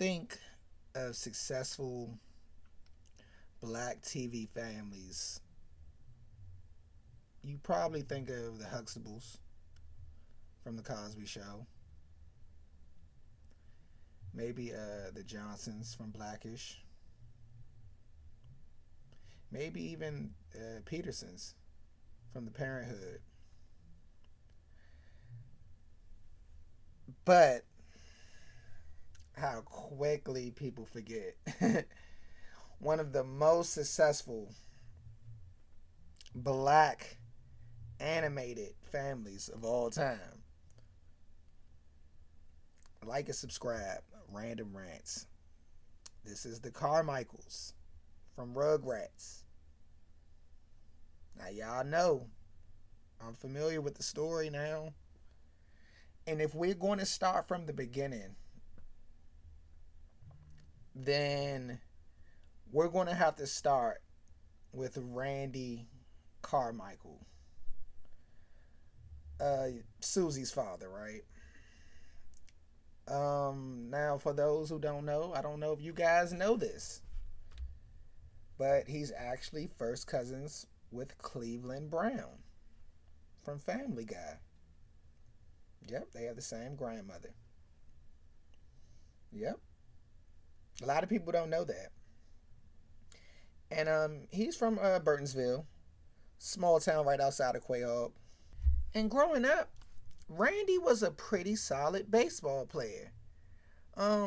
think of successful black TV families, you probably think of the Huxtables from the Cosby Show. Maybe the Johnsons from Blackish. Maybe even Petersons from the Parenthood. But how quickly people forget. One of the most successful black animated families of all time. Like and subscribe. Random Rants. This is the Carmichaels from Rugrats. Now, y'all know I'm familiar with the story now. And if we're going to start from the beginning, then we're going to have to start with Randy Carmichael, Susie's father, right? Now, for those who don't know, I don't know if you guys know this, but he's actually first cousins with Cleveland Brown from Family Guy. Yep, they have the same grandmother. Yep. A lot of people don't know that. And he's from Burtonsville, small town right outside of Quail. And growing up, Randy was a pretty solid baseball player.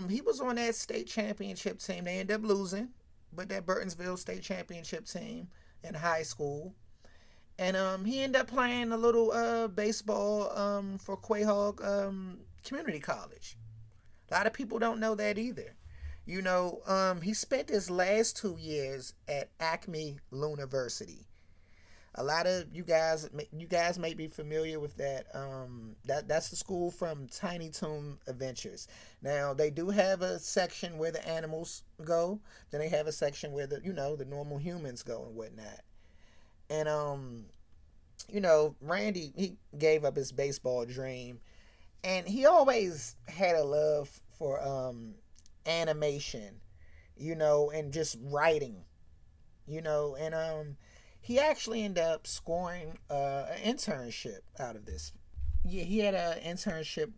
He was on that state championship team. They ended up losing, but that Burtonsville state championship team in high school. And he ended up playing a little baseball for Quahog Community College. A lot of people don't know that either. You know, he spent his last 2 years at Acme University. A lot of you guys may be familiar with that. That's the school from Tiny Toon Adventures. Now they do have a section where the animals go. Then they have a section where the normal humans go and whatnot. And Randy, he gave up his baseball dream, and he always had a love for animation, and just writing, and he actually ended up scoring an internship out of this. Yeah, he had an internship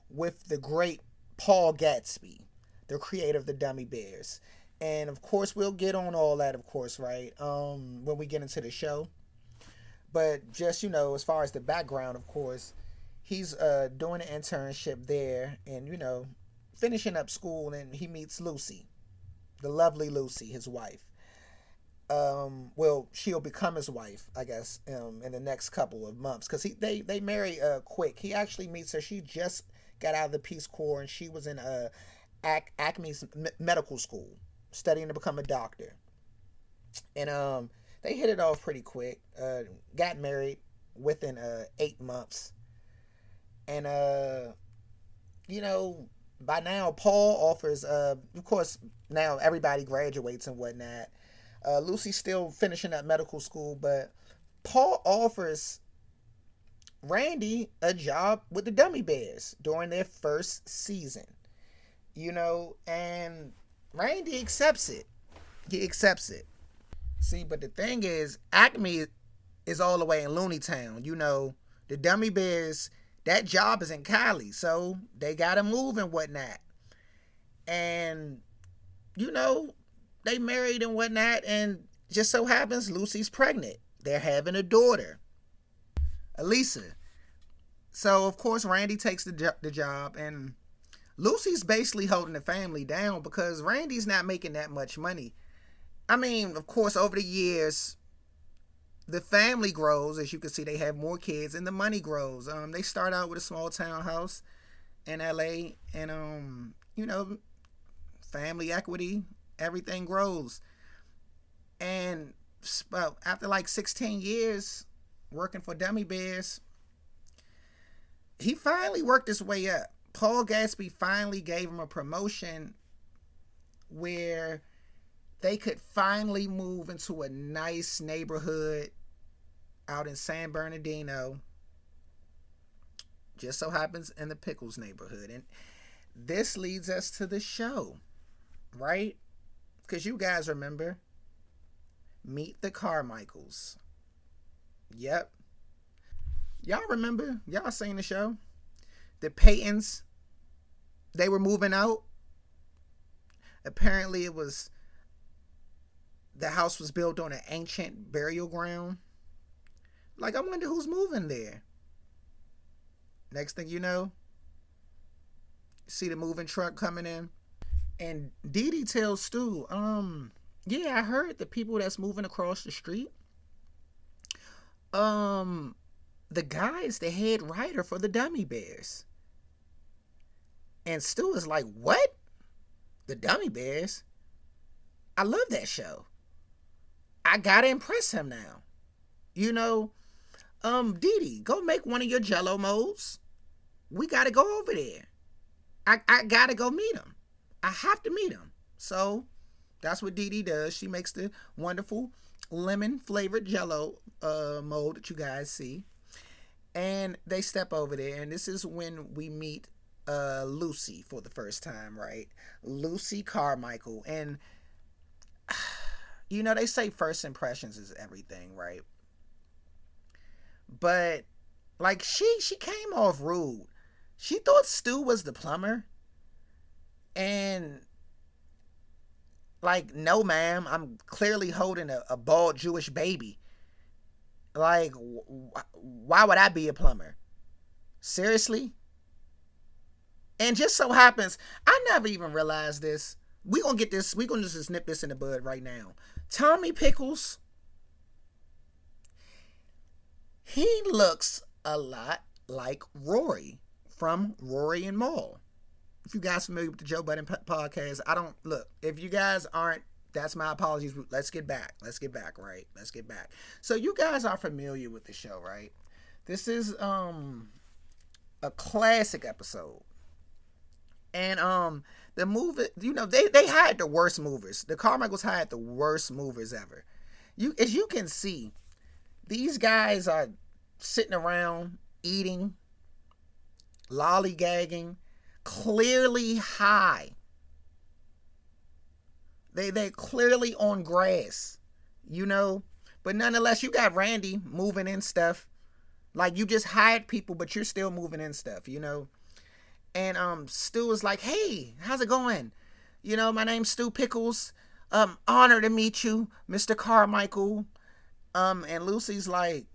with the great Paul Gatsby, the creator of the Dummy Bears. And of course, we'll get on all that, of course, right? When we get into the show. But just, as far as the background, of course, he's doing an internship there and, finishing up school, and he meets Lucy, the lovely Lucy, his wife. Well, she'll become his wife, I guess, in the next couple of months, because they marry quick. He actually meets her. She just got out of the Peace Corps, and she was in Acme's medical school, studying to become a doctor. And they hit it off pretty quick. Got married within 8 months, and by now Paul offers. Of course, now everybody graduates and whatnot. Lucy's still finishing up medical school, but Paul offers Randy a job with the Dummy Bears during their first season. And Randy accepts it. He accepts it. See, but the thing is, Acme is all the way in Looney Town. The Dummy Bears, that job is in Cali, so they gotta move and whatnot. And, they married and whatnot, and just so happens Lucy's pregnant. They're having a daughter, Elisa. So, of course, Randy takes the job, and Lucy's basically holding the family down because Randy's not making that much money. I mean, of course, over the years, the family grows. As you can see, they have more kids, and the money grows. They start out with a small townhouse in LA, and family equity, everything grows. And after like 16 years working for Dummy Bears, he finally worked his way up. Paul Gatsby finally gave him a promotion where they could finally move into a nice neighborhood out in San Bernardino. Just so happens in the Pickles neighborhood. And this leads us to the show, right? Because you guys remember, Meet the Carmichaels. Yep. Y'all remember? Y'all seen the show? The Paytons, they were moving out. Apparently the house was built on an ancient burial ground. Like, I wonder who's moving there. Next thing you know, see the moving truck coming in. And Dee Dee tells Stu, yeah, I heard the people that's moving across the street, the guy is the head writer for the Dummy Bears. And Stu is like, what? The Dummy Bears? I love that show. I gotta impress him now. Dee Dee, go make one of your Jello molds. We gotta go over there. I gotta go meet him. I have to meet him. So that's what Dee Dee does. She makes the wonderful lemon flavored Jello mold that you guys see. And they step over there, and this is when we meet Lucy for the first time, right? Lucy Carmichael. And they say first impressions is everything, right? But like she came off rude. She thought Stu was the plumber. And like, no ma'am, I'm clearly holding a bald Jewish baby. Like, why would I be a plumber? Seriously? And just so happens, I never even realized this. We gonna just nip this in the bud right now. Tommy Pickles, he looks a lot like Rory from Rory and Maul. If you guys familiar with the Joe Budden podcast, if you guys aren't, that's my apologies. Let's get back, right? Let's get back. So you guys are familiar with the show, right? This is a classic episode. And the movie, they hired the worst movers. The Carmichaels hired the worst movers ever. As you can see, these guys are sitting around eating, lollygagging, clearly high. They clearly on grass, but nonetheless, you got Randy moving in stuff. Like, you just hired people, but you're still moving in stuff, And Stu is like, hey, how's it going? My name's Stu Pickles. Honored to meet you, Mr. Carmichael. And Lucy's like,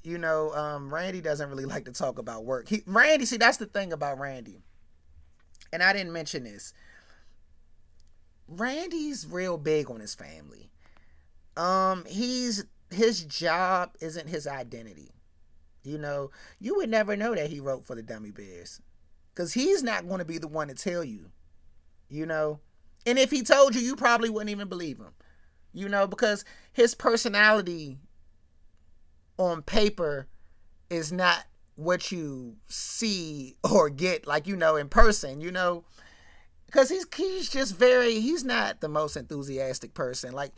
Randy doesn't really like to talk about work. Randy, see, that's the thing about Randy. And I didn't mention this. Randy's real big on his family. His job isn't his identity. You would never know that he wrote for the Dummy Bears, because he's not going to be the one to tell you, And if he told you, you probably wouldn't even believe him, because his personality on paper is not what you see or get, like, in person, because he's just he's not the most enthusiastic person. Like,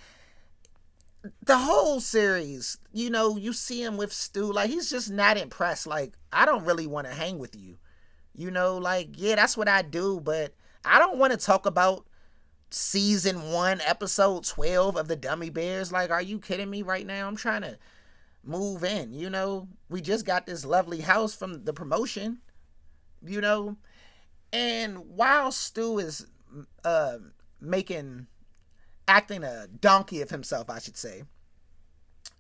the whole series, you see him with Stu, like, he's just not impressed. Like, I don't really want to hang with you. Like, yeah, that's what I do, but I don't want to talk about season 1, episode 12 of the Dummy Bears. Like, are you kidding me right now? I'm trying to move in, we just got this lovely house from the promotion, and while Stu is acting a donkey of himself, I should say,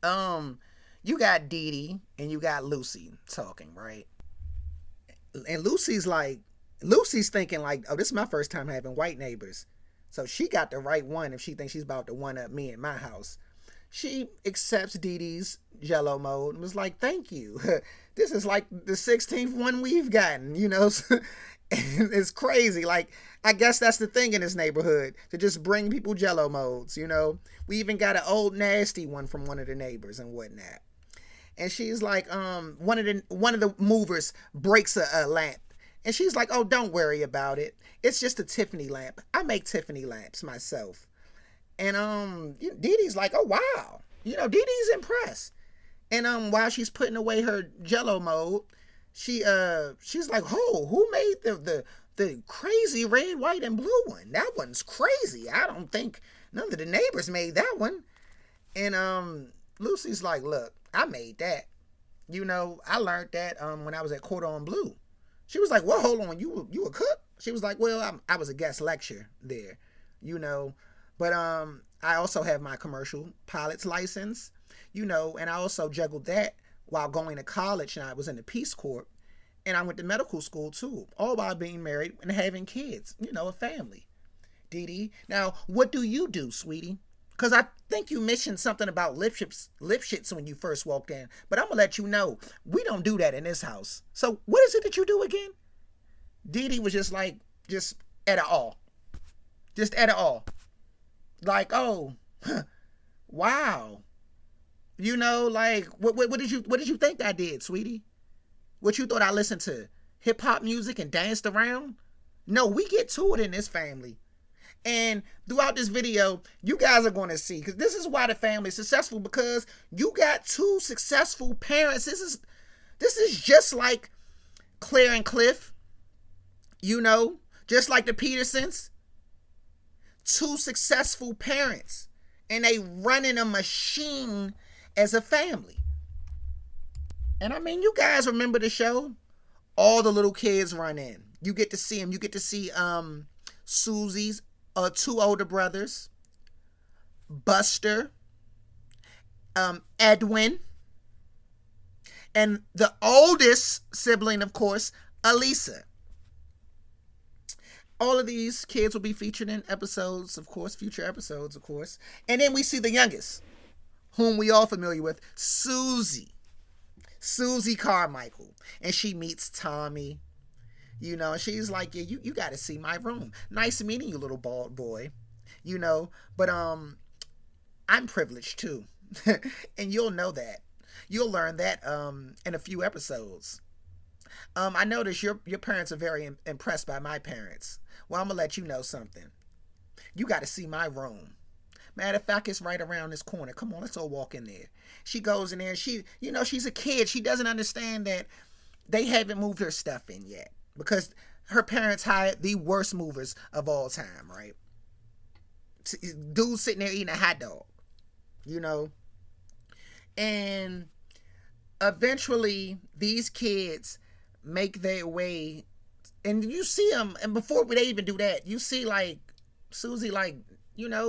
you got Dee Dee and you got Lucy talking, right? And Lucy's thinking like, oh, this is my first time having white neighbors, so she got the right one if she thinks she's about to one-up me in my house. She accepts Dee Dee's Jello mold and was like, thank you. This is like the 16th one we've gotten, And it's crazy. Like, I guess that's the thing in this neighborhood, to just bring people Jello molds, We even got an old nasty one from one of the neighbors and whatnot. And she's like, one of the movers breaks a lamp. And she's like, oh, don't worry about it. It's just a Tiffany lamp. I make Tiffany lamps myself. And Dee Dee's like, oh, wow. Dee Dee's impressed. And while she's putting away her Jello mold, she's like, oh, who made the the crazy red, white, and blue one. That one's crazy. I don't think none of the neighbors made that one. And Lucy's like, look, I made that. I learned that when I was at Cordon Bleu. She was like, well, hold on, you a cook? She was like, well, I was a guest lecturer there, But I also have my commercial pilot's license, and I also juggled that while going to college, and I was in the Peace Corps, and I went to medical school too, all while being married and having kids, a family. Dee Dee, now, what do you do, sweetie? Because I think you mentioned something about lip shits when you first walked in. But I'm going to let you know, we don't do that in this house. So what is it that you do again? Dee Dee was just at it all. Just at it all. Like, oh, wow. What did you think I did, sweetie? What you thought I listened to? Hip hop music and danced around? No, we get to it in this family. And throughout this video, you guys are going to see, because this is why the family is successful, because you got two successful parents. This is just like Claire and Cliff, just like the Petersons. Two successful parents, and they running a machine as a family. And I mean, you guys remember the show? All the little kids run in. You get to see them. You get to see Susie's two older brothers, Buster, Edwin, and the oldest sibling, of course, Elisa. All of these kids will be featured in episodes, of course, future episodes, of course. And then we see the youngest, whom we all familiar with, Susie Carmichael. And she meets Tommy. And she's like, yeah, you got to see my room. Nice meeting you, little bald boy. But I'm privileged too. And you'll know that. You'll learn that in a few episodes. I noticed your parents are very impressed by my parents. Well, I'm going to let you know something. You got to see my room. Matter of fact, it's right around this corner. Come on, let's all walk in there. She goes in there. She's a kid. She doesn't understand that they haven't moved her stuff in yet. Because her parents hired the worst movers of all time, right? Dude sitting there eating a hot dog, And eventually, these kids make their way, and you see them, and before they even do that, you see, like, Susie, like,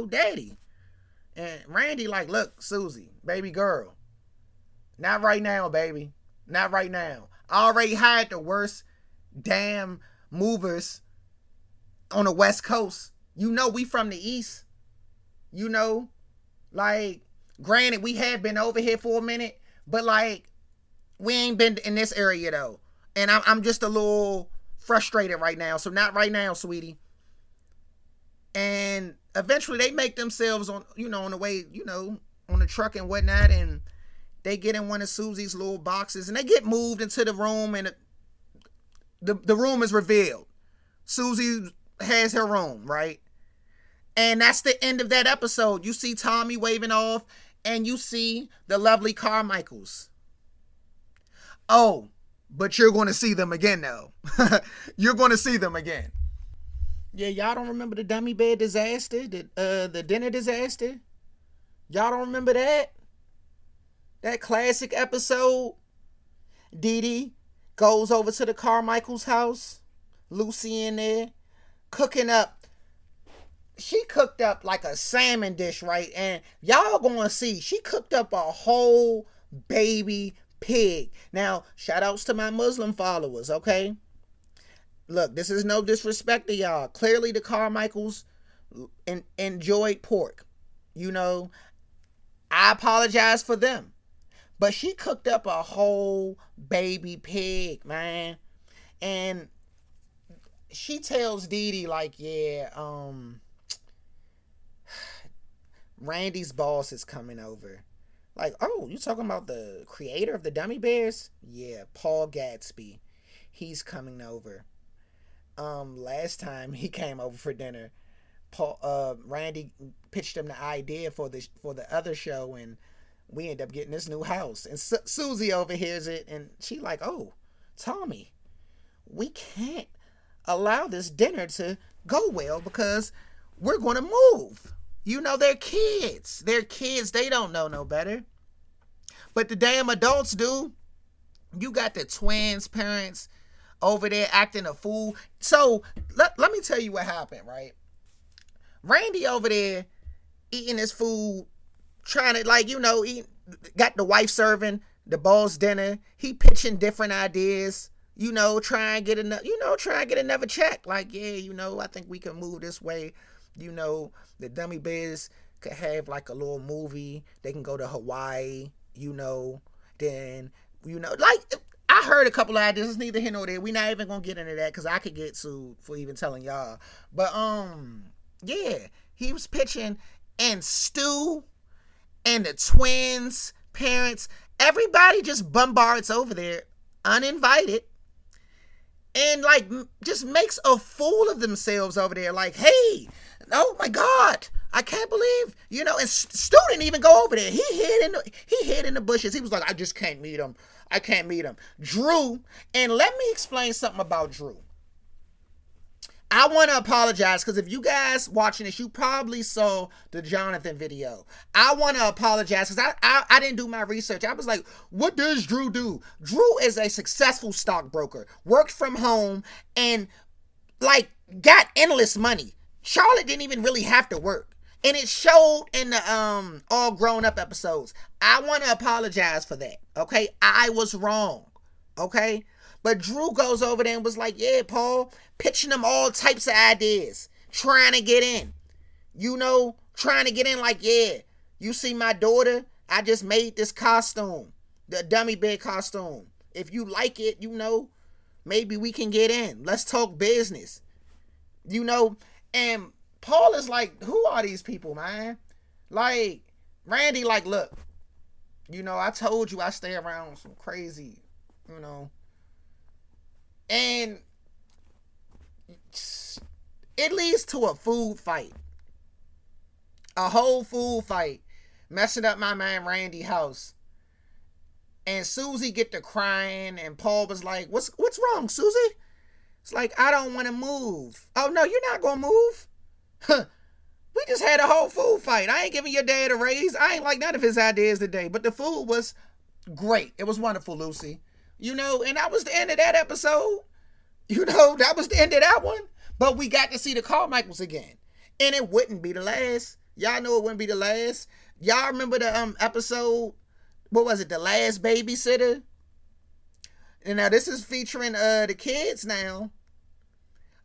daddy. And Randy, like, look, Susie, baby girl, not right now, baby. Not right now. I already hired the worst damn movers on the West Coast. We from the East. Like, granted, we have been over here for a minute, but like, we ain't been in this area though. And I'm just a little frustrated right now. So not right now, sweetie. And eventually they make themselves on the way, on the truck and whatnot. And they get in one of Susie's little boxes and they get moved into the room, and the room is revealed. Susie has her room, right? And that's the end of that episode. You see Tommy waving off, and you see the lovely Carmichaels. Oh, but you're going to see them again, though. You're going to see them again. Yeah, y'all don't remember the dummy bed disaster? The dinner disaster? Y'all don't remember that? That classic episode? Dee Dee goes over to the Carmichaels' house. Lucy in there cooking up. She cooked up like a salmon dish, right? And y'all gonna see, she cooked up a whole baby pig. Now, shout outs to my Muslim followers, okay? Look, this is no disrespect to y'all. Clearly the Carmichaels enjoyed pork. I apologize for them. But she cooked up a whole baby pig, man. And she tells Dee Dee, like, yeah, Randy's boss is coming over. Like, oh, you talking about the creator of the Dummy Bears? Yeah, Paul Gadsby. He's coming over. Last time he came over for dinner, Randy pitched him the idea for the other show, and we end up getting this new house. And Susie overhears it, and she like, oh, Tommy, we can't allow this dinner to go well because we're going to move. You know, they're kids. They're kids. They don't know no better. But the damn adults do. You got the twins' parents over there acting a fool. So let me tell you what happened, right? Randy over there eating his food, trying to, like, eat, got the wife serving the boss dinner. He pitching different ideas, try and get another check. Like, yeah, I think we can move this way. The dummy biz could have like a little movie. They can go to Hawaii, then, like, I heard a couple of ideas. It's neither here nor there. We're not even gonna get into that because I could get sued for even telling y'all. But yeah, he was pitching, and Stu and the twins' parents, everybody just bombards over there uninvited and like just makes a fool of themselves over there. Like, hey, oh my God, I can't believe, and Stu didn't even go over there. He hid in the bushes. He was like, I just can't meet him. I can't meet him. Drew, and let me explain something about Drew. I want to apologize because if you guys watching this, you probably saw the Jonathan video. I want to apologize because I didn't do my research. I was like, what does Drew do? Drew is a successful stockbroker, worked from home, and like got endless money. Charlotte didn't even really have to work. And it showed in the all grown up episodes. I want to apologize for that. Okay? I was wrong. Okay? But Drew goes over there and was like, yeah, Paul, pitching them all types of ideas, trying to get in. Trying to get in like, yeah, you see my daughter? I just made this costume, the dummy bed costume. If you like it, maybe we can get in. Let's talk business. And Paul is like, who are these people, man? Like, Randy, like, look, I told you I stay around some crazy, and it leads to a food fight. A whole food fight. Messing up my man Randy's house. And Susie get to crying, and Paul was like, what's wrong, Susie? It's like, I don't want to move. Oh, no, you're not going to move? Huh. We just had a whole food fight. I ain't giving your dad a raise. I ain't like none of his ideas today. But the food was great. It was wonderful, Lucy. And that was the end of that episode. That was the end of that one. But we got to see the Carmichaels again. And it wouldn't be the last. Y'all know it wouldn't be the last. Y'all remember the episode, what was it, The Last Babysitter? And now this is featuring the kids now.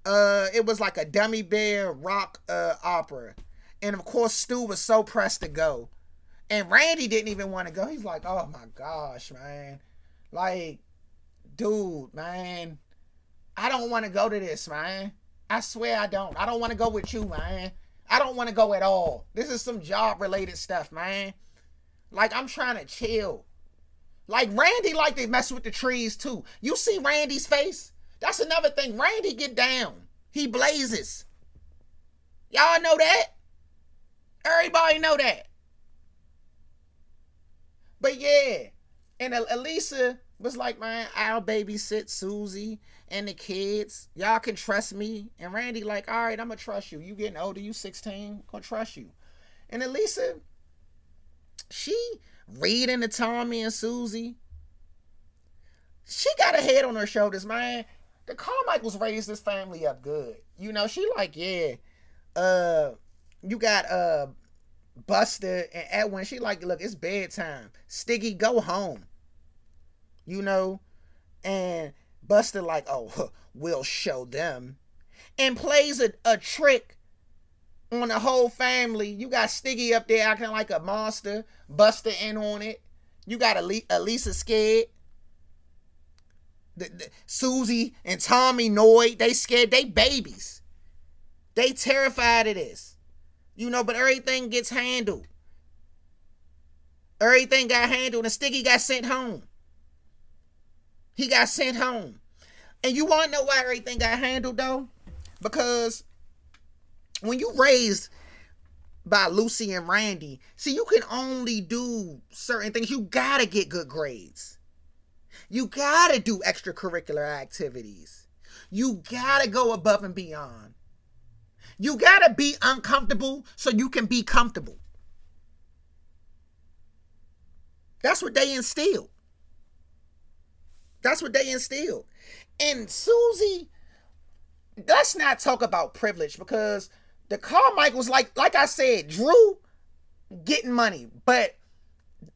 It was like a dummy bear rock opera. And of course Stu was so pressed to go. And Randy didn't even want to go. He's like, oh my gosh, man. Like, dude, man, I don't want to go to this, man. I swear I don't. I don't want to go with you, man. I don't want to go at all. This is some job related stuff, man. Like, I'm trying to chill. Like, Randy like to mess with the trees too. You see Randy's face? That's another thing. Randy get down. He blazes. Y'all know that? Everybody know that. But yeah. And Elisa was like, man, I'll babysit Susie and the kids. Y'all can trust me. And Randy like, all right, I'm going to trust you. You getting older. You 16. I'm going to trust you. And Elisa, she reading to Tommy and Susie. She got a head on her shoulders, man. The Carmichaels raised this family up good. She like, yeah, you got Buster and Edwin. She like, look, it's bedtime. Stiggy, go home. And Buster like, oh, we'll show them. And plays a trick on the whole family. You got Stiggy up there acting like a monster. Buster in on it. You got Elisa scared. Susie and Tommy Noyd, they scared. They babies. They terrified of this. But everything gets handled. Everything got handled and Stiggy got sent home. He got sent home. And you want to know why everything got handled though? Because when you raised by Lucy and Randy, see, you can only do certain things. You gotta get good grades. You gotta do extracurricular activities. You gotta go above and beyond. You gotta be uncomfortable so you can be comfortable. That's what they instilled. That's what they instilled. And Susie, let's not talk about privilege, because the Carmichaels, like I said, Drew getting money, but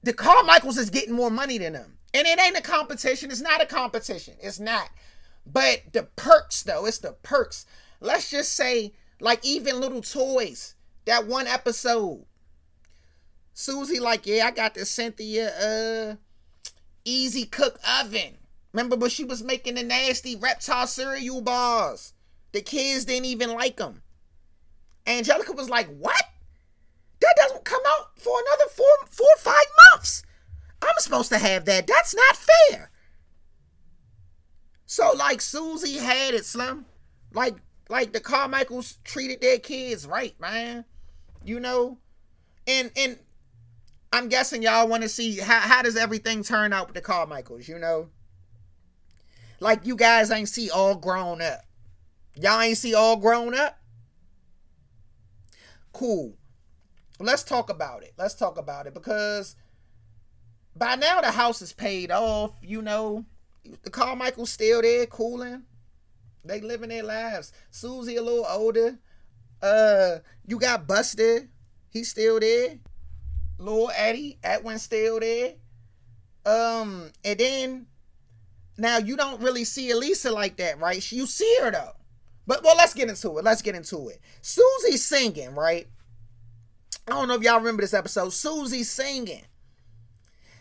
the Carmichaels is getting more money than them. And it ain't a competition. It's not a competition. It's not. But the perks, though, it's the perks. Let's just say, like, even little toys. That one episode, Susie like, yeah, I got the Cynthia easy cook oven. Remember when she was making the nasty reptile cereal bars? The kids didn't even like them. Angelica was like, what? That doesn't come out for another 4 or 5 months. I'm supposed to have that. That's not fair. So, like, Susie had it, Slim. Like the Carmichaels treated their kids right, man. You know? And I'm guessing y'all want to see how does everything turn out with the Carmichaels, you know? Like, you guys ain't see All Grown Up. Y'all ain't see All Grown Up? Cool. Let's talk about it. Let's talk about it, because by now the house is paid off, you know. The Carmichaels still there, cooling. They living their lives. Susie a little older. You got Buster. He's still there. Lil Eddie, Edwin's still there. And then, now you don't really see Elisa like that, right? You see her though. But, well, let's get into it. Susie's singing, right? I don't know if y'all remember this episode. Susie's singing.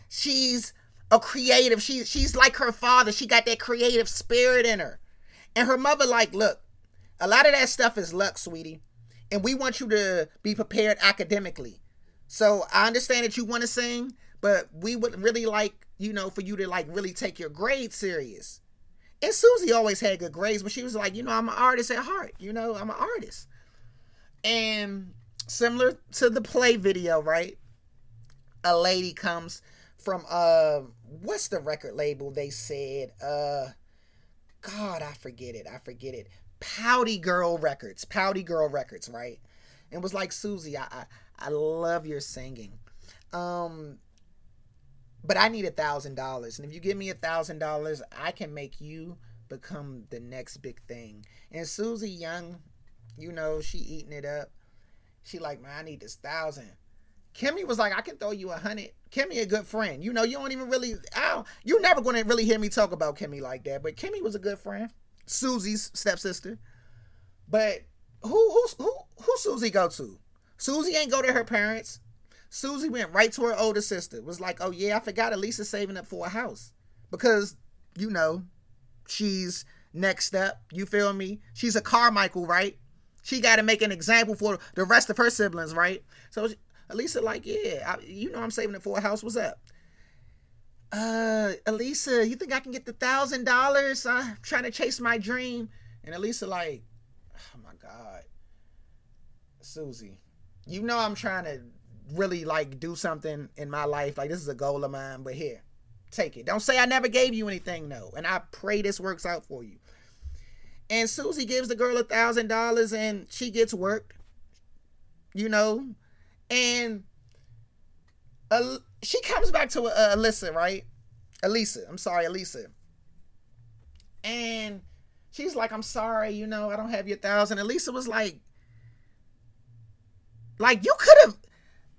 She's a creative. She's like her father. She got that creative spirit in her. And her mother like, look, a lot of that stuff is luck, sweetie. And we want you to be prepared academically. So I understand that you want to sing, but we would really like, you know, for you to like really take your grades serious. And Susie always had good grades, but she was like, you know, I'm an artist at heart. You know, I'm an artist. And similar to the play video, right? A lady comes from, what's the record label they said? God, I forget it. Pouty Girl Records, right? And was like, Susie, I love your singing. But I need $1,000. And if you give me $1,000, I can make you become the next big thing. And Susie Young, you know, she eating it up. She like, man, I need this 1,000. Kimmy was like, I can throw you 100. Kimmy a good friend. You know, you don't even really, you're never going to really hear me talk about Kimmy like that. But Kimmy was a good friend. Susie's stepsister. But who Susie go to? Susie ain't go to her parents. Susie went right to her older sister. Was like, oh yeah, I forgot Elisa's saving up for a house. Because, you know, she's next up. You feel me? She's a Carmichael, right? She got to make an example for the rest of her siblings, right? So Elisa like, yeah, you know I'm saving it for a house. What's up? Elisa, you think I can get the $1,000? I'm trying to chase my dream. And Elisa like, oh my God. Susie, you know I'm trying to really like do something in my life. Like, this is a goal of mine, but here, take it. Don't say I never gave you anything, no. And I pray this works out for you. And Susie gives the girl $1,000 and she gets worked, you know, and she comes back to Elisa, right? Elisa. And she's like, I'm sorry, you know, I don't have your 1,000. Elisa was like, you could have,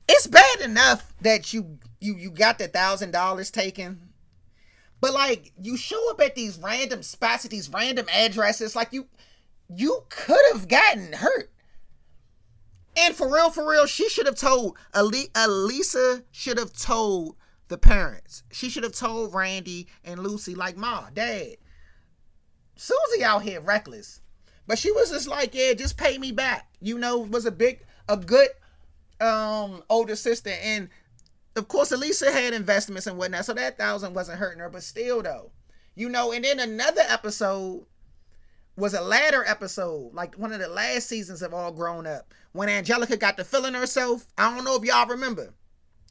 it's bad enough that you got the $1,000 taken. But like, you show up at these random spots, at these random addresses, like you could have gotten hurt. And for real, she should have told, Elisa should have told the parents. She should have told Randy and Lucy, like, Ma, Dad, Susie out here reckless. But she was just like, yeah, just pay me back. You know, was a good older sister. And of course, Elisa had investments and whatnot, so that 1,000 wasn't hurting her, but still though, you know. And then another episode was a latter episode, like one of the last seasons of All Grown Up, when Angelica got to feeling herself. I don't know if y'all remember.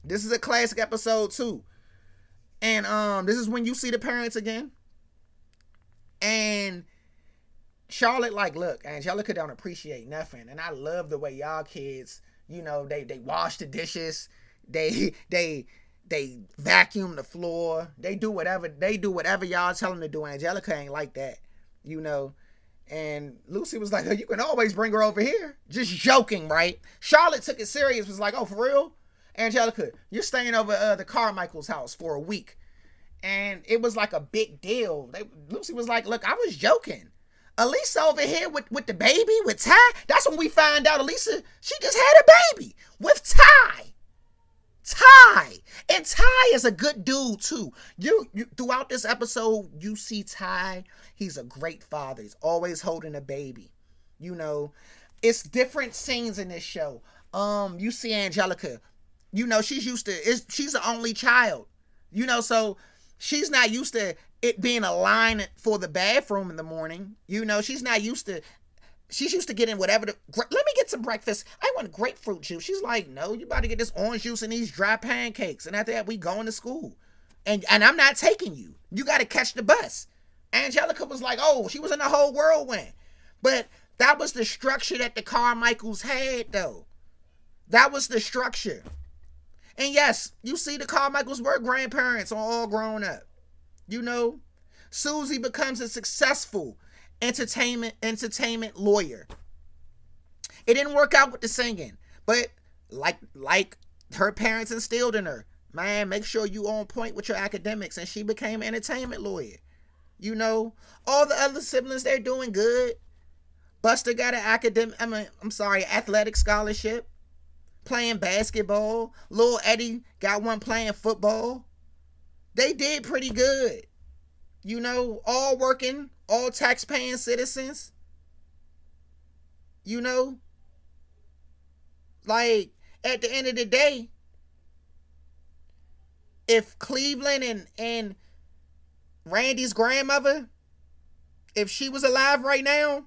This is a classic episode too. And this is when you see the parents again. And Charlotte like, look, Angelica don't appreciate nothing, and I love the way y'all kids, they wash the dishes, they vacuum the floor, they do whatever y'all tell them to do. Angelica ain't like that, And Lucy was like, oh, you can always bring her over here. Just joking, right? Charlotte took it serious, was like, oh, for real? Angelica, you're staying over the Carmichaels' house for a week. And it was like a big deal. Lucy was like, look, I was joking. Elisa over here with the baby, with Ty. That's when we find out Elisa, she just had a baby with Ty. And Ty is a good dude too. You throughout this episode, you see Ty. He's a great father. He's always holding a baby. It's different scenes in this show. You see Angelica. She's the only child. So she's not used to it being a line for the bathroom in the morning. She's used to getting whatever. Let me get some breakfast. I want grapefruit juice. She's like, no, you about to get this orange juice and these dry pancakes. And after that, we going to school. And I'm not taking you. You got to catch the bus. Angelica was like, oh, she was in a whole whirlwind. But that was the structure that the Carmichaels had, though. That was the structure. And yes, you see the Carmichaels were grandparents, all grown up. Susie becomes a successful entertainment lawyer. It didn't work out with the singing, but like her parents instilled in her, man, make sure you on point with your academics, and she became an entertainment lawyer. All the other siblings, they're doing good. Buster got an athletic scholarship, playing basketball. Lil Eddie got one playing football. They did pretty good. All working, all tax-paying citizens. Like, at the end of the day, if Cleveland and Randy's grandmother, if she was alive right now,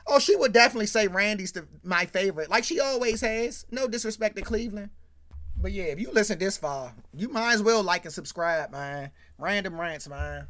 oh, she would definitely say Randy's my favorite, like she always has. No disrespect to Cleveland. But yeah, if you listen this far, you might as well like and subscribe, man. Random Rants, man.